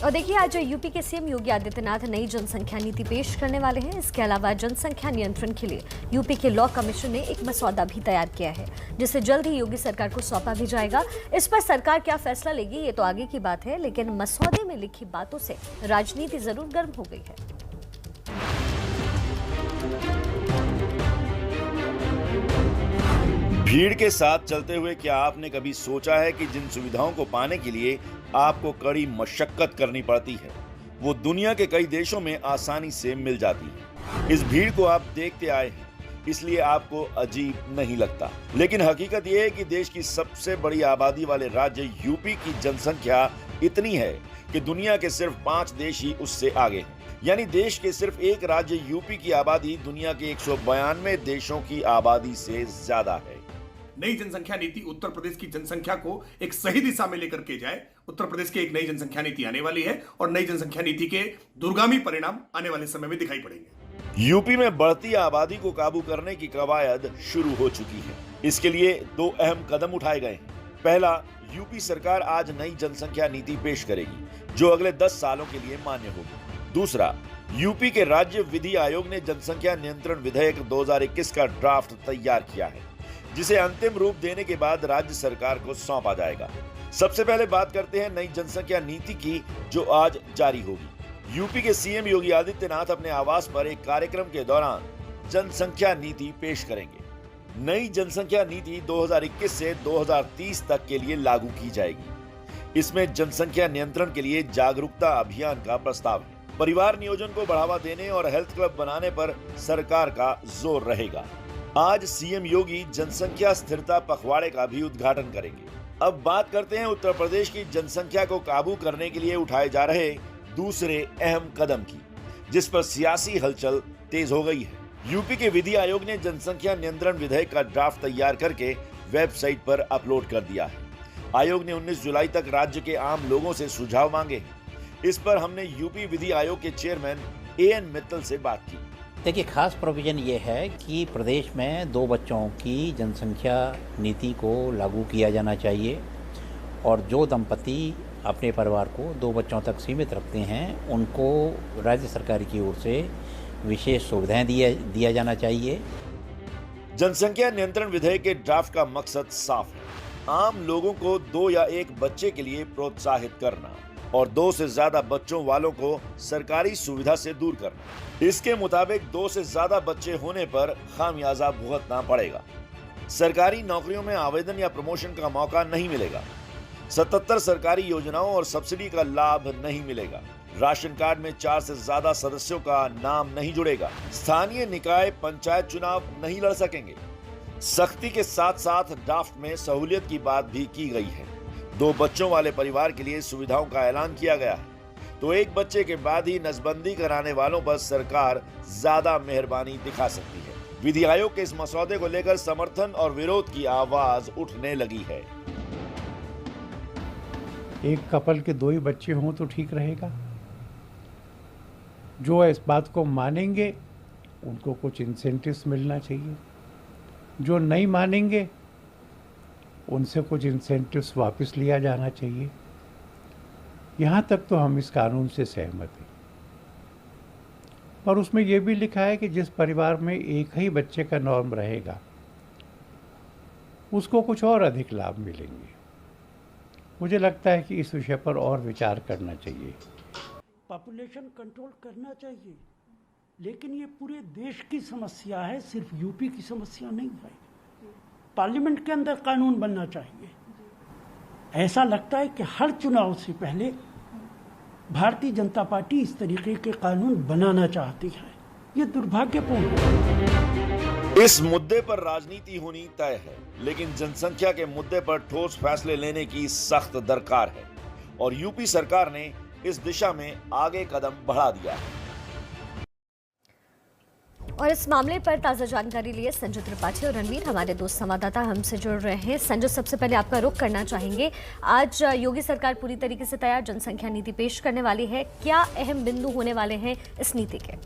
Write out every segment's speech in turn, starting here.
और देखिए, आज यूपी के सीएम योगी आदित्यनाथ नई जनसंख्या नीति पेश करने वाले हैं। इसके अलावा जनसंख्या नियंत्रण के लिए यूपी के लॉ कमीशन ने एक मसौदा भी तैयार किया है, जिसे जल्द ही योगी सरकार को सौंपा भी जाएगा। इस पर सरकार क्या फैसला लेगी ये तो आगे की बात है, लेकिन मसौदे में लिखी बातों से राजनीति जरूर गर्म हो गई है। भीड़ के साथ चलते हुए क्या आपने कभी सोचा है कि जिन सुविधाओं को पाने के लिए आपको कड़ी मशक्कत करनी पड़ती है, वो दुनिया के कई देशों में आसानी से मिल जाती है। इस भीड़ को आप देखते आए हैं, इसलिए आपको अजीब नहीं लगता। लेकिन हकीकत यह है कि देश की सबसे बड़ी आबादी वाले राज्य यूपी की जनसंख्या इतनी है कि दुनिया के सिर्फ 5 देश ही उससे आगे हैं। यानी देश के सिर्फ एक राज्य यूपी की आबादी दुनिया के 192 देशों की आबादी से ज्यादा है। नई जनसंख्या नीति उत्तर प्रदेश की जनसंख्या को एक सही दिशा में लेकर के जाए। उत्तर प्रदेश की एक नई जनसंख्या नीति आने वाली है और नई जनसंख्या नीति के दूरगामी परिणाम आने वाले समय में दिखाई पड़ेंगे। यूपी में बढ़ती आबादी को काबू करने की कवायद शुरू हो चुकी है। इसके लिए 2 अहम कदम उठाए गए हैं। पहला, यूपी सरकार आज नई जनसंख्या नीति पेश करेगी, जो अगले 10 सालों के लिए मान्य होगी। दूसरा, यूपी के राज्य विधि आयोग ने जनसंख्या नियंत्रण विधेयक 2021 का ड्राफ्ट तैयार किया है, जिसे अंतिम रूप देने के बाद राज्य सरकार को सौंपा जाएगा। सबसे पहले बात करते हैं नई जनसंख्या नीति की, जो आज जारी होगी। यूपी के सीएम योगी आदित्यनाथ अपने आवास पर एक कार्यक्रम के दौरान जनसंख्या नीति पेश करेंगे। नई जनसंख्या नीति 2021 से 2030 तक के लिए लागू की जाएगी। इसमें जनसंख्या नियंत्रण के लिए जागरूकता अभियान का प्रस्ताव है। परिवार नियोजन को बढ़ावा देने और हेल्थ क्लब बनाने पर सरकार का जोर रहेगा। आज सीएम योगी जनसंख्या स्थिरता पखवाड़े का भी उद्घाटन करेंगे। अब बात करते हैं उत्तर प्रदेश की जनसंख्या को काबू करने के लिए उठाए जा रहे दूसरे अहम कदम की, जिस पर सियासी हलचल तेज हो गई है। यूपी के विधि आयोग ने जनसंख्या नियंत्रण विधेयक का ड्राफ्ट तैयार करके वेबसाइट पर अपलोड कर दिया है। आयोग ने 19 जुलाई तक राज्य के आम लोगों से सुझाव मांगे। इस पर हमने यूपी विधि आयोग के चेयरमैन एएन मित्तल से बात की। देखिए, खास प्रोविज़न ये है कि प्रदेश में 2 बच्चों की जनसंख्या नीति को लागू किया जाना चाहिए और जो दंपति अपने परिवार को 2 बच्चों तक सीमित रखते हैं, उनको राज्य सरकार की ओर से विशेष सुविधाएं दिया जाना चाहिए। जनसंख्या नियंत्रण विधेयक के ड्राफ्ट का मकसद साफ है। आम लोगों को 2 या 1 बच्चे के लिए प्रोत्साहित करना और 2 से ज्यादा बच्चों वालों को सरकारी सुविधा से दूर करना। इसके मुताबिक 2 से ज्यादा बच्चे होने पर खामियाजा भुगतना पड़ेगा। सरकारी नौकरियों में आवेदन या प्रमोशन का मौका नहीं मिलेगा। 77 सरकारी योजनाओं और सब्सिडी का लाभ नहीं मिलेगा। राशन कार्ड में 4 से ज्यादा सदस्यों का नाम नहीं जुड़ेगा। स्थानीय निकाय पंचायत चुनाव नहीं लड़ सकेंगे। सख्ती के साथ साथ ड्राफ्ट में सहूलियत की बात भी की गई है। 2 बच्चों वाले परिवार के लिए सुविधाओं का ऐलान किया गया है, तो 1 बच्चे के बाद ही नसबंदी कराने वालों पर सरकार ज्यादा मेहरबानी दिखा सकती है। विधि आयोग के इस मसौदे को लेकर समर्थन और विरोध की आवाज उठने लगी है। एक कपल के 2 ही बच्चे हों तो ठीक रहेगा। जो इस बात को मानेंगे उनको कुछ इंसेंटिव्स मिलना चाहिए। जो नहीं मानेंगे उनसे कुछ इंसेंटिव्स वापस लिया जाना चाहिए। यहाँ तक तो हम इस कानून से सहमत हैं। और उसमें यह भी लिखा है कि जिस परिवार में एक ही बच्चे का नॉर्म रहेगा, उसको कुछ और अधिक लाभ मिलेंगे। मुझे लगता है कि इस विषय पर और विचार करना चाहिए। पॉपुलेशन कंट्रोल करना चाहिए, लेकिन ये पूरे देश की समस्या है, सिर्फ यूपी की समस्या नहीं है। पार्लियामेंट के अंदर कानून बनना चाहिए। ऐसा लगता है कि हर चुनाव से पहले भारतीय जनता पार्टी इस तरीके के कानून बनाना चाहती है। ये दुर्भाग्यपूर्ण है। इस मुद्दे पर राजनीति होनी तय है, लेकिन जनसंख्या के मुद्दे पर ठोस फैसले लेने की सख्त दरकार है और यूपी सरकार ने इस दिशा में आगे कदम बढ़ा दिया है। और इस मामले पर ताज़ा जानकारी लिए संजय त्रिपाठी और रणवीर, हमारे 2 संवाददाता हमसे जुड़ रहे हैं। संजय, सबसे पहले आपका रुख करना चाहेंगे। आज योगी सरकार पूरी तरीके से तैयार जनसंख्या नीति पेश करने वाली है। क्या अहम बिंदु होने वाले हैं इस नीति के?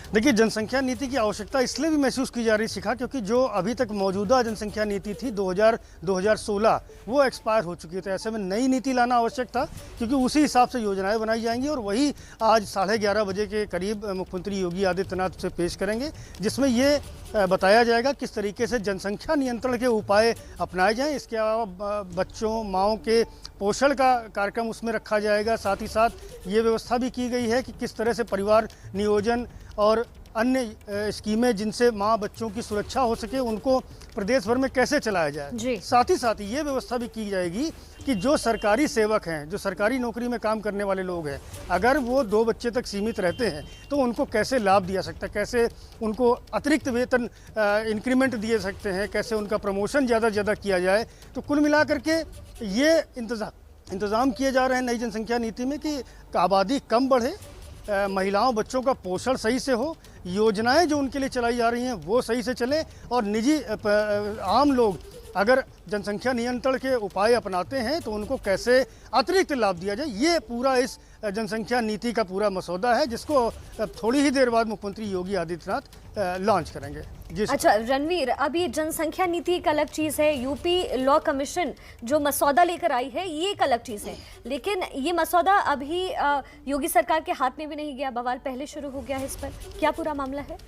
देखिए, जनसंख्या नीति की आवश्यकता इसलिए भी महसूस की जा रही शिखा, क्योंकि जो अभी तक मौजूदा जनसंख्या नीति थी 2016 वो एक्सपायर हो चुकी है। तो ऐसे में नई नीति लाना आवश्यक था, क्योंकि उसी हिसाब से योजनाएं बनाई जाएंगी और वही आज 11:30 बजे के करीब मुख्यमंत्री योगी आदित्यनाथ से पेश करेंगे, जिसमें ये बताया जाएगा किस तरीके से जनसंख्या नियंत्रण के उपाय अपनाए जाएं। इसके अलावा बच्चों माँओं के पोषण का कार्यक्रम उसमें रखा जाएगा। साथ ही साथ ये व्यवस्था भी की गई है कि किस तरह से परिवार नियोजन और अन्य स्कीमें जिनसे माँ बच्चों की सुरक्षा हो सके उनको प्रदेश भर में कैसे चलाया जाए। साथ ही ये व्यवस्था भी की जाएगी कि जो सरकारी सेवक हैं, जो सरकारी नौकरी में काम करने वाले लोग हैं, अगर वो 2 बच्चे तक सीमित रहते हैं तो उनको कैसे लाभ दिया सकता है, कैसे उनको अतिरिक्त वेतन इंक्रीमेंट दिए सकते हैं, कैसे उनका प्रमोशन ज़्यादा से ज़्यादा किया जाए। तो कुल मिलाकर के ये इंतज़ाम किए जा रहे हैं नई जनसंख्या नीति में कि आबादी कम बढ़े, महिलाओं बच्चों का पोषण सही से हो, योजनाएं जो उनके लिए चलाई जा रही हैं वो सही से चलें और निजी आम लोग अगर जनसंख्या नियंत्रण के उपाय अपनाते हैं तो उनको कैसे अतिरिक्त लाभ दिया जाए। ये पूरा इस जनसंख्या नीति का पूरा मसौदा है, जिसको थोड़ी ही देर बाद मुख्यमंत्री योगी आदित्यनाथ लॉन्च करेंगे। जी अच्छा रणवीर, अभी जनसंख्या नीति एक अलग चीज़ है, यूपी लॉ कमीशन जो मसौदा लेकर आई है ये एक अलग चीज़ है, लेकिन ये मसौदा अभी योगी सरकार के हाथ में भी नहीं गया, बवाल पहले शुरू हो गया है इस पर, क्या पूरा मामला है?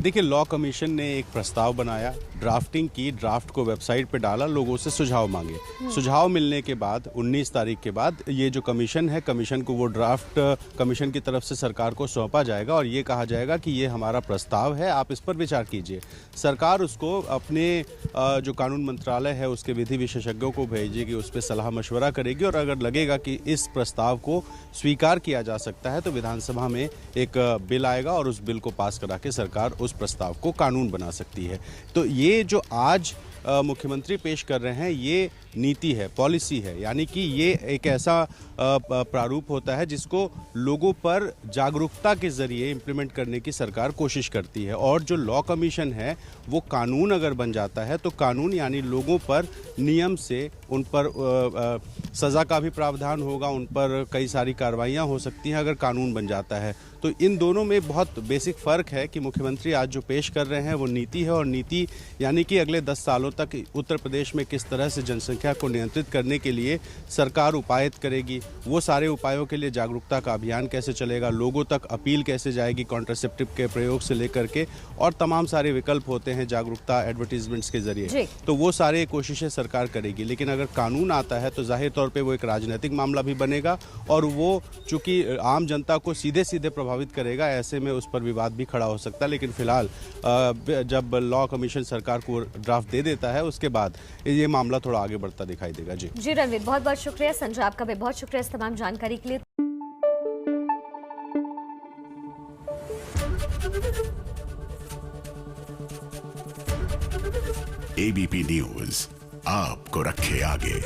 देखिए, लॉ कमीशन ने एक प्रस्ताव बनाया, ड्राफ्टिंग की, ड्राफ्ट को वेबसाइट पे डाला, लोगों से सुझाव मांगे। सुझाव मिलने के बाद 19 तारीख के बाद ये जो कमीशन है, कमीशन को वो ड्राफ्ट कमीशन की तरफ से सरकार को सौंपा जाएगा और ये कहा जाएगा कि ये हमारा प्रस्ताव है, आप इस पर विचार कीजिए। सरकार उसको अपने जो कानून मंत्रालय है उसके विधि विशेषज्ञों को भेजेगी, उस पर सलाह मशवरा करेगी और अगर लगेगा कि इस प्रस्ताव को स्वीकार किया जा सकता है तो विधानसभा में एक बिल आएगा और उस बिल को पास करा के सरकार उस प्रस्ताव को कानून बना सकती है। तो ये जो आज मुख्यमंत्री पेश कर रहे हैं ये नीति है, पॉलिसी है, यानी कि ये एक ऐसा प्रारूप होता है जिसको लोगों पर जागरूकता के जरिए इम्प्लीमेंट करने की सरकार कोशिश करती है। और जो लॉ कमीशन है वो कानून अगर बन जाता है तो कानून यानी लोगों पर नियम से उन पर सज़ा का भी प्रावधान होगा, उन पर कई सारी कार्रवाइयाँ हो सकती हैं अगर कानून बन जाता है। तो इन दोनों में बहुत बेसिक फ़र्क है कि मुख्यमंत्री आज जो पेश कर रहे हैं वो नीति है और नीति यानी कि अगले 10 सालों तक उत्तर प्रदेश में किस तरह से जनसंख्या को नियंत्रित करने के लिए सरकार उपाय करेगी, वो सारे उपायों के लिए जागरूकता का अभियान कैसे चलेगा, लोगों तक अपील कैसे जाएगी कॉन्ट्रासेप्टिव के प्रयोग से लेकर के, और तमाम सारे विकल्प होते हैं जागरूकता एडवर्टीजमेंट्स के जरिए, तो वो सारे कोशिशें सरकार करेगी। लेकिन अगर कानून आता है तो जाहिर तौर पर वो एक राजनीतिक मामला भी बनेगा और वो चूँकि आम जनता को सीधे सीधे प्रभावित करेगा, ऐसे में उस पर विवाद भी खड़ा हो सकता है। लेकिन फिलहाल जब लॉ कमीशन सरकार को ड्राफ्ट दे देता है उसके बाद ये मामला थोड़ा आगे बढ़ता दिखाई देगा। जी रणवीर, बहुत बहुत शुक्रिया। संजय, आपका भी बहुत शुक्रिया इस तमाम जानकारी के लिए। एबीपी न्यूज आपको रखे आगे।